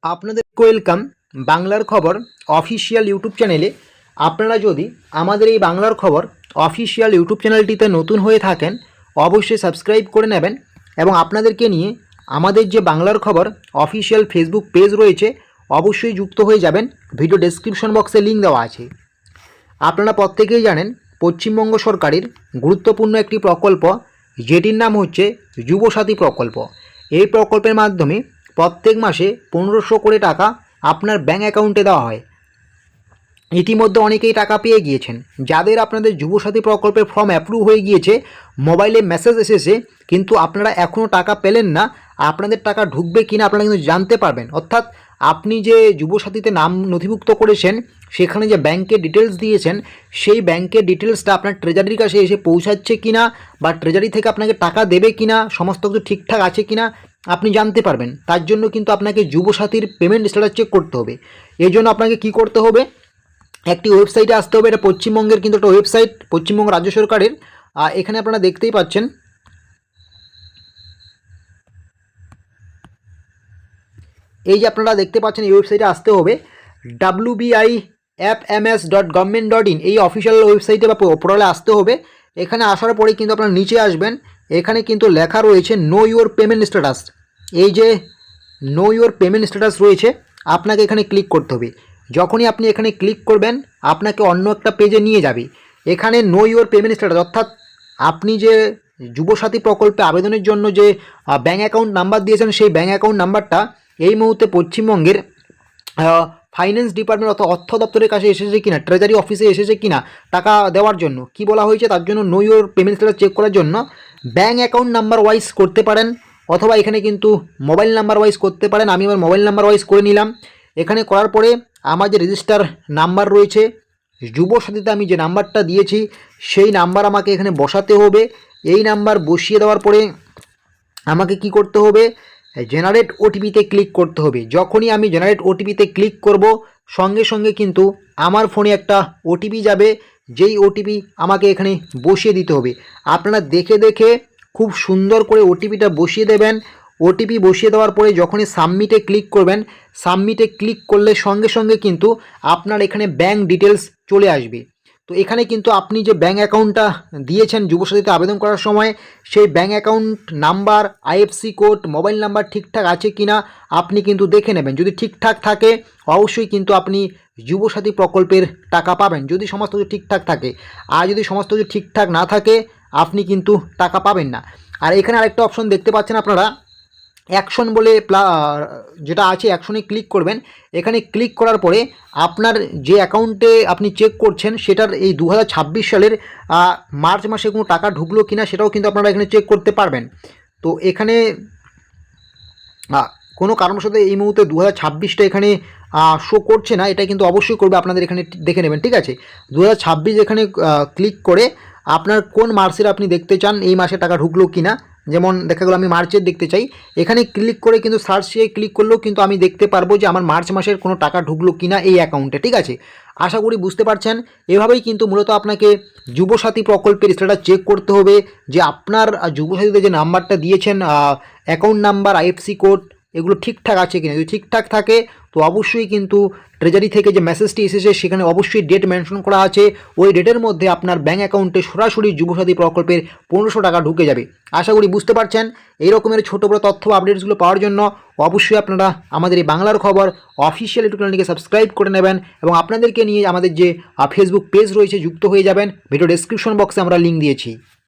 আপনাদেরকে ওয়েলকাম বাংলার খবর অফিসিয়াল ইউটিউব চ্যানেলে। আপনারা যদি আমাদের এই বাংলার খবর অফিসিয়াল ইউটিউব চ্যানেলটিতে নতুন হয়ে থাকেন অবশ্যই সাবস্ক্রাইব করে নেবেন এবং আপনাদেরকে নিয়ে আমাদের যে বাংলার খবর অফিসিয়াল ফেসবুক পেজ রয়েছে অবশ্যই যুক্ত হয়ে যাবেন। ভিডিও ডেসক্রিপশন বক্সে লিঙ্ক দেওয়া আছে। আপনারা প্রত্যেকেই জানেন পশ্চিমবঙ্গ সরকারের গুরুত্বপূর্ণ একটি প্রকল্প যেটির নাম হচ্ছে যুবসাথী প্রকল্প। এই প্রকল্পের মাধ্যমে প্রত্যেক মাসে 1500 করে টাকা আপনার ব্যাঙ্ক অ্যাকাউন্টে দেওয়া হয়। ইতিমধ্যে অনেকেই টাকা পেয়ে গিয়েছেন। যাদের আপনাদের যুবসাথী প্রকল্পের ফর্ম অ্যাপ্রুভ হয়ে গিয়েছে, মোবাইলে মেসেজ এসেছে, কিন্তু আপনারা এখনও টাকা পেলেন না, আপনাদের টাকা ঢুকবে কিনা আপনারা কিন্তু জানতে পারবেন। অর্থাৎ আপনি যে যুবসাথীতে নাম নথিভুক্ত করেছেন সেখানে যে ব্যাংকের ডিটেলস দিয়েছেন সেই ব্যাংকের ডিটেলসটা আপনার ট্রেজারির কাছে এসে পৌঁছাচ্ছে কিনা বা ট্রেজারি থেকে আপনাকে টাকা দেবে কিনা, সমস্ত কিছু ঠিকঠাক আছে কিনা আপনি জানতে পারবেন। তার জন্য কিন্তু আপনাকে যুবসাথীর পেমেন্ট স্ট্যাটাস চেক করতে হবে। এই জন্য আপনাকে কি করতে হবে, একটি ওয়েবসাইটে আসতে হবে। এটা পশ্চিমবঙ্গের কিন্তু একটা ওয়েবসাইট, পশ্চিমবঙ্গ রাজ্য সরকারের। এখানে আপনারা দেখতেই পাচ্ছেন, এই যে আপনারা দেখতে পাচ্ছেন এই ওয়েবসাইটে আসতে হবে wbifms.government.in, এই অফিসিয়াল ওয়েবসাইটে বা পোর্টালে আসতে হবে। এখানে আসার পরেই কিন্তু আপনারা নিচে আসবেন, এখানে কিন্তু লেখা রয়েছে নো ইউর পেমেন্ট স্ট্যাটাস। এই যে নো ইউর পেমেন্ট স্ট্যাটাস রয়েছে আপনাকে এখানে ক্লিক করতে হবে। যখনই আপনি এখানে ক্লিক করবেন আপনাকে অন্য একটা পেজে নিয়ে যাবে। এখানে নো ইউর পেমেন্ট স্ট্যাটাস অর্থাৎ আপনি যে যুবসাথী প্রকল্পে আবেদনের জন্য যে ব্যাঙ্ক অ্যাকাউন্ট নাম্বার দিয়েছেন সেই ব্যাঙ্ক অ্যাকাউন্ট নাম্বারটা এই মুহূর্তে পশ্চিমবঙ্গের ফাইন্যান্স ডিপার্টমেন্ট অর্থাৎ অর্থ দপ্তরের কাছে এসেছে কিনা, ট্রেজারি অফিসে এসেছে কিনা টাকা দেওয়ার জন্য কি বলা হয়েছে, তার জন্য know your payment status check করার জন্য ব্যাঙ্ক অ্যাকাউন্ট নাম্বার ওয়াইজ করতে পারেন, অথবা এখানে কিন্তু মোবাইল নাম্বার ওয়াইজ করতে পারেন। আমি আমার মোবাইল নাম্বার ওয়াইজ করে নিলাম। এখানে করার পরে আমার যে রেজিস্টার নাম্বার রয়েছে যুবসাথীতে আমি যে নাম্বারটা দিয়েছি সেই নাম্বার আমাকে এখানে বসাতে হবে। এই নাম্বার বসিয়ে দেওয়ার পরে আমাকে কি করতে হবে, জেনারেট ওটিপিতে ক্লিক করতে হবে। যখনই আমি জেনারেট ওটিপিতে ক্লিক করব সঙ্গে সঙ্গে কিন্তু আমার ফোনে একটা ওটিপি যাবে, যেই ওটিপি আমাকে এখানে বসিয়ে দিতে হবে। আপনারা দেখে দেখে খুব সুন্দর করে ওটিপিটা বসিয়ে দেবেন। ওটিপি বসিয়ে দেওয়ার পরে যখনই সাবমিটে ক্লিক করবেন, সাবমিটে ক্লিক করলে সঙ্গে সঙ্গে কিন্তু আপনার এখানে ব্যাঙ্ক ডিটেলস চলে আসবে। তো এখানে কিন্তু আপনি যে ব্যাঙ্ক অ্যাকাউন্টটা দিয়েছেন যুবসাথীতে আবেদন করার সময় সেই bank account number, IFC code, mobile number ঠিকঠাক আছে কি না আপনি কিন্তু দেখে নেবেন। যদি ঠিকঠাক থাকে অবশ্যই কিন্তু আপনি যুবসাথী প্রকল্পের টাকা পাবেন, যদি সমস্ত কিছু ঠিকঠাক থাকে। আর যদি সমস্ত কিছু ঠিকঠাক না থাকে আপনি কিন্তু টাকা পাবেন না। আর এখানে আরেকটা অপশন দেখতে পাচ্ছেন আপনারা, অ্যাকশন বলে যেটা আছে, অ্যাকশনে ক্লিক করবেন। এখানে ক্লিক করার পরে আপনার যে অ্যাকাউন্টে আপনি চেক করছেন সেটার এই 2026 সালের মার্চ মাসে কোনো টাকা ঢুকলো কিনা সেটাও কিন্তু আপনারা এখানে চেক করতে পারবেন। তো এখানে কোনো কারণবশত এই মুহূর্তে 2026টা এখানে শো করছে না, এটা কিন্তু অবশ্যই করবে, আপনাদের এখানে দেখে নেবেন। ঠিক আছে, 2026 এখানে ক্লিক করে আপনার কোন মাসের আপনি দেখতে চান এই মাসে টাকা ঢুকলো কিনা, যেমন দেখা গেলো আমি মার্চের দেখতে চাই, এখানে ক্লিক করে কিন্তু সার্চে ক্লিক করলেও কিন্তু আমি দেখতে পারবো যে আমার মার্চ মাসের কোনো টাকা ঢুকলো কিনা এই অ্যাকাউন্টে। ঠিক আছে, আশা করি বুঝতে পারছেন। এভাবেই কিন্তু মূলত আপনাকে যুবসাথী প্রকল্পের স্ট্যাটাস চেক করতে হবে যে আপনার যুবসাথীতে যে নাম্বারটা দিয়েছেন, অ্যাকাউন্ট নাম্বার, আইএফসি কোড, এগুলো ঠিকঠাক আছে কিনা। যদি ঠিকঠাক থাকে তো অবশ্যই কিন্তু ট্রেজারি থেকে যে মেসেজটি এসেছে সেখানে অবশ্যই ডেট মেনশন করা আছে, ওই ডেটের মধ্যে আপনার ব্যাঙ্ক অ্যাকাউন্টে সরাসরি যুবসাথী প্রকল্পের 1500 টাকা ঢুকে যাবে। আশা করি বুঝতে পারছেন। এই রকমের ছোটো বড়ো তথ্য আপডেটসগুলো পাওয়ার জন্য অবশ্যই আপনারা আমাদের এই বাংলার খবর অফিসিয়াল ইউটিউব চ্যানেলটিকে সাবস্ক্রাইব করে নেবেন এবং আপনাদেরকে নিয়ে আমাদের যে ফেসবুক পেজ রয়েছে যুক্ত হয়ে যাবেন। ভিডিও ডেসক্রিপশন বক্সে আমরা লিঙ্ক দিয়েছি।